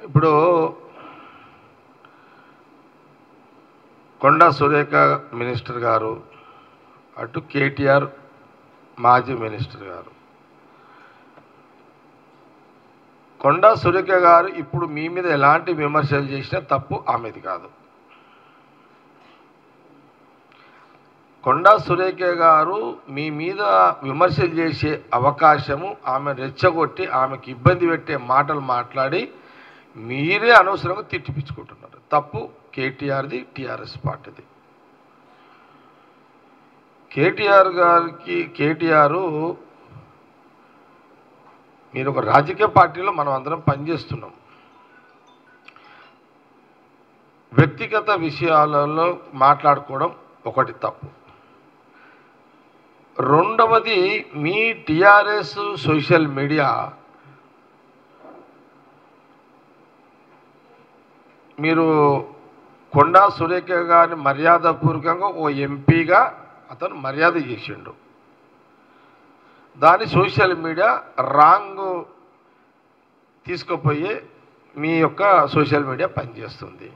ఇప్పుడు కొండా సురేఖ మినిస్టర్ గారు, అటు కేటీఆర్ మాజీ మినిస్టర్ గారు. కొండా సురేఖ గారు ఇప్పుడు మీ మీద ఎలాంటి విమర్శలు చేసినా తప్పు ఆమెది కాదు. కొండా సురేఖ గారు మీ మీద విమర్శలు చేసే అవకాశము, ఆమె రెచ్చగొట్టి ఆమెకి ఇబ్బంది పెట్టే మాటలు మాట్లాడి మీరే అనవసరంగా తిట్టిపించుకుంటున్నారు. తప్పు కేటీఆర్ది, టీఆర్ఎస్ పార్టీది. కేటీఆర్ మీరు ఒక రాజకీయ పార్టీలో మనం అందరం పనిచేస్తున్నాం. వ్యక్తిగత విషయాలలో మాట్లాడుకోవడం ఒకటి తప్పు. రెండవది, మీ టీఆర్ఎస్ సోషల్ మీడియా మీరు కొండా సురేఖ గారిని మర్యాదపూర్వకంగా ఓ ఎంపీగా అతను మర్యాద చేసిండు. దాని సోషల్ మీడియా రాంగ్ తీసుకుపోయి మీ యొక్క సోషల్ మీడియా పనిచేస్తుంది.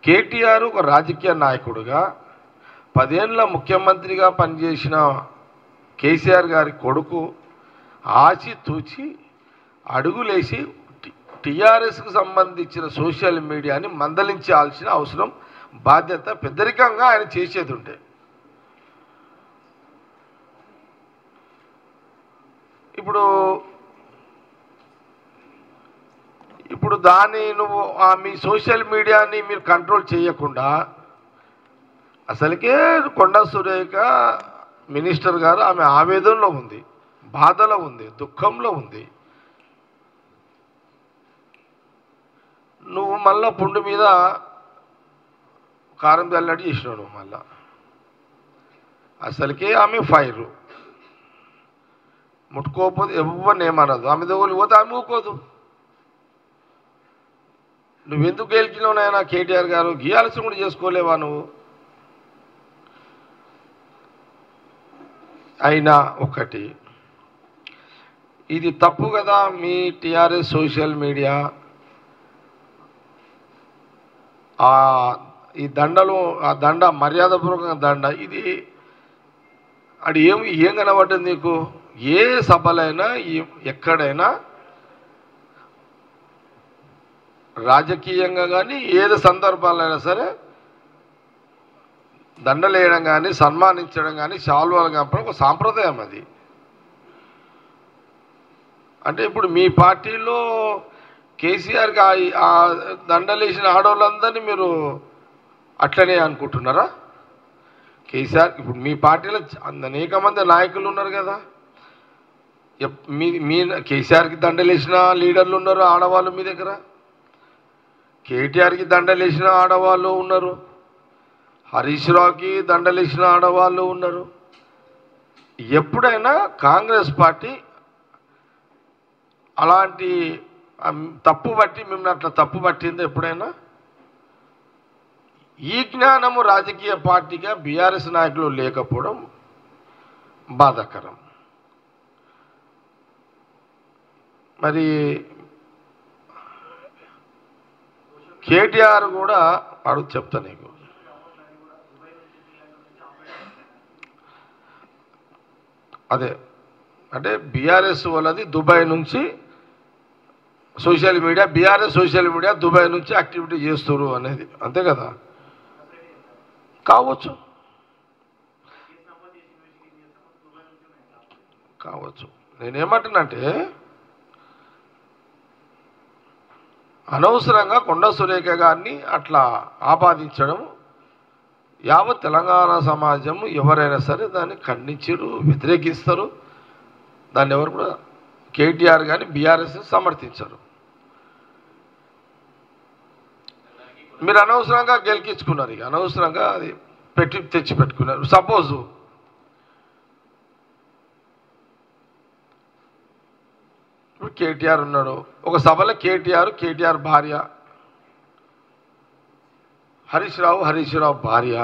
కేటీఆర్ ఒక రాజకీయ నాయకుడుగా 10 ఏళ్ళ ముఖ్యమంత్రిగా పనిచేసిన కేసీఆర్ గారి కొడుకు ఆచితూచి అడుగులేసి టీఆర్ఎస్కు సంబంధించిన సోషల్ మీడియాని మందలించాల్సిన అవసరం, బాధ్యత పెద్దరికంగా ఆయన చేసేది ఉండే. ఇప్పుడు దాన్ని నువ్వు మీ సోషల్ మీడియాని మీరు కంట్రోల్ చేయకుండా, అసలుకే కొండా సురేఖ మినిస్టర్ గారు ఆమె ఆవేదనలో ఉంది, బాధలో ఉంది, దుఃఖంలో ఉంది. నువ్వు మళ్ళా పుండు మీద కారం చల్లటి చేసినావు. నువ్వు మళ్ళా అసలుకే ఆమె ఫైరు, ముట్టుకోకపోతే ఎవరిని ఏమనదు, ఆమె దగ్గరికి పోతే ఆమె ఊకోదు. నువ్వెందుకు గెలిచినావు నాయన కేటీఆర్ గారు? గీయాల్సి కూడా చేసుకోలేవా నువ్వు? అయినా ఒకటి, ఇది తప్పు కదా. మీ టీఆర్ఎస్ సోషల్ మీడియా ఈ దండలు, ఆ దండ మర్యాదపూర్వకంగా దండ, ఇది అది ఏం కనబడ్డది నీకు? ఏ సభలైనా ఎక్కడైనా రాజకీయంగా కానీ ఏది సందర్భాలైనా సరే దండలు వేయడం కానీ సన్మానించడం కానీ శాల్వాలు కప్పడం ఒక సాంప్రదాయం అది. అంటే ఇప్పుడు మీ పార్టీలో కేసీఆర్కి ఆ దండలేసిన ఆడవాళ్ళందరినీ మీరు అట్లనే అనుకుంటున్నారా? కేసీఆర్ ఇప్పుడు మీ పార్టీలో అనేక మంది నాయకులు ఉన్నారు కదా. మీ కేసీఆర్కి దండలేసిన లీడర్లు ఉన్నారు, ఆడవాళ్ళు మీ దగ్గర. కేటీఆర్కి దండలేసిన ఆడవాళ్ళు ఉన్నారు, హరీష్ రావుకి దండలేసిన ఆడవాళ్ళు ఉన్నారు. ఎప్పుడైనా కాంగ్రెస్ పార్టీ అలాంటి తప్పు పట్టి మిమ్మల్ని అట్లా తప్పు పట్టింది ఎప్పుడైనా? ఈ జ్ఞానము రాజకీయ పార్టీగా బీఆర్ఎస్ నాయకులు లేకపోవడం బాధాకరం. మరి కేటీఆర్ కూడా అడుగు చెప్తా నీకు. అదే అంటే బీఆర్ఎస్ వాళ్ళది దుబాయ్ నుంచి social media, BRS social media Dubai నుంచి యాక్టివిటీ చేస్తారు అనేది, అంతే కదా? కావచ్చు నేనేమంటున్నానంటే, అనవసరంగా కొండా సురేఖ గారిని అట్లా ఆపాదించడం, యావత్ తెలంగాణ సమాజం ఎవరైనా సరే దాన్ని ఖండించరు, వ్యతిరేకిస్తారు. దాన్ని ఎవరు కూడా కేటీఆర్ కానీ బీఆర్ఎస్ సమర్థించరు. మీరు అనవసరంగా గెలికించుకున్నారు, ఇక అనవసరంగా అది తెచ్చి పెట్టుకున్నారు. సపోజు ఇప్పుడు కేటీఆర్ ఉన్నాడు, ఒక సభలో కేటీఆర్ భార్య, హరీష్ రావు భార్య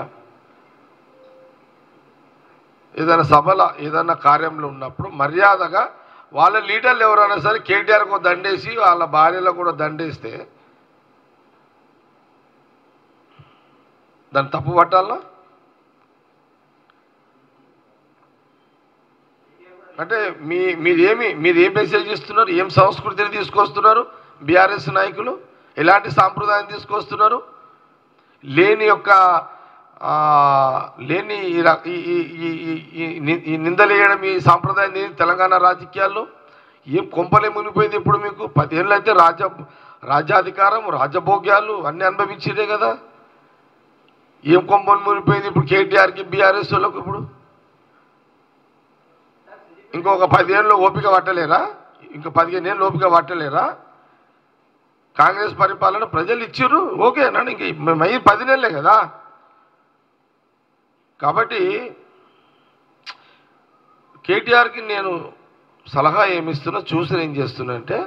ఏదైనా సభలో ఏదైనా కార్యంలో ఉన్నప్పుడు మర్యాదగా వాళ్ళ లీడర్లు ఎవరైనా సరే కేటీఆర్కు దండేసి వాళ్ళ భార్యలో కూడా దండేస్తే దాన్ని తప్పు పట్టాలా? అంటే మీరు ఏం మెసేజ్ ఇస్తున్నారు? ఏం సంస్కృతిని తీసుకొస్తున్నారు? బీఆర్ఎస్ నాయకులు ఎలాంటి సాంప్రదాయం తీసుకొస్తున్నారు? లేని ఈ నిందలేయడం ఈ సాంప్రదాయం తెలంగాణ రాజకీయాల్లో ఏం కొంపలే మునిగిపోయింది. ఇప్పుడు మీకు 10 ఏళ్ళు అయితే రాజ్యాధికారం రాజభోగ్యాలు అన్నీ అనుభవించిరే కదా. ఏం కొంపలు మునిగిపోయింది ఇప్పుడు కేటీఆర్కి బీఆర్ఎస్ వాళ్ళకు? ఇప్పుడు ఇంకొక 10 ఏళ్ళు ఓపిక పట్టలేరా? ఇంకా 15 ఏళ్ళు ఓపిక పట్టలేరా? కాంగ్రెస్ పరిపాలన ప్రజలు ఇచ్చిర్రు, ఓకే అన్నాడు. ఇంక మేము 10 నెలలే కదా. కాబట్టి కేటీఆర్కి నేను సలహా ఏమిస్తున్నా, చూసి ఏం చేస్తున్నా అంటే,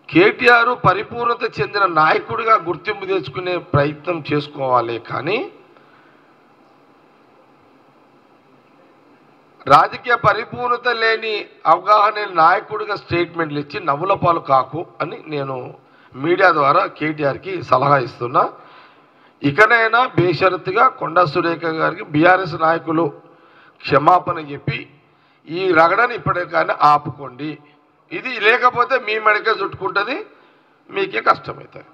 కేటీఆర్ పరిపూర్ణత చెందిన నాయకుడిగా గుర్తింపు తెచ్చుకునే ప్రయత్నం చేసుకోవాలి. కానీ రాజకీయ పరిపూర్ణత లేని అవగాహన నాయకుడిగా స్టేట్మెంట్లు ఇచ్చి నవ్వుల పాలు కాకు అని నేను మీడియా ద్వారా కేటీఆర్కి సలహా ఇస్తున్నా. ఇకనైనా బేషరతుగా కొండా సురేఖ గారికి బీఆర్ఎస్ నాయకులు క్షమాపణ చెప్పి ఈ రగడని ఇప్పటికైనా ఆపుకోండి. ఇది లేకపోతే మీ మెడకే చుట్టుకుంటుంది, మీకే కష్టమవుతుంది.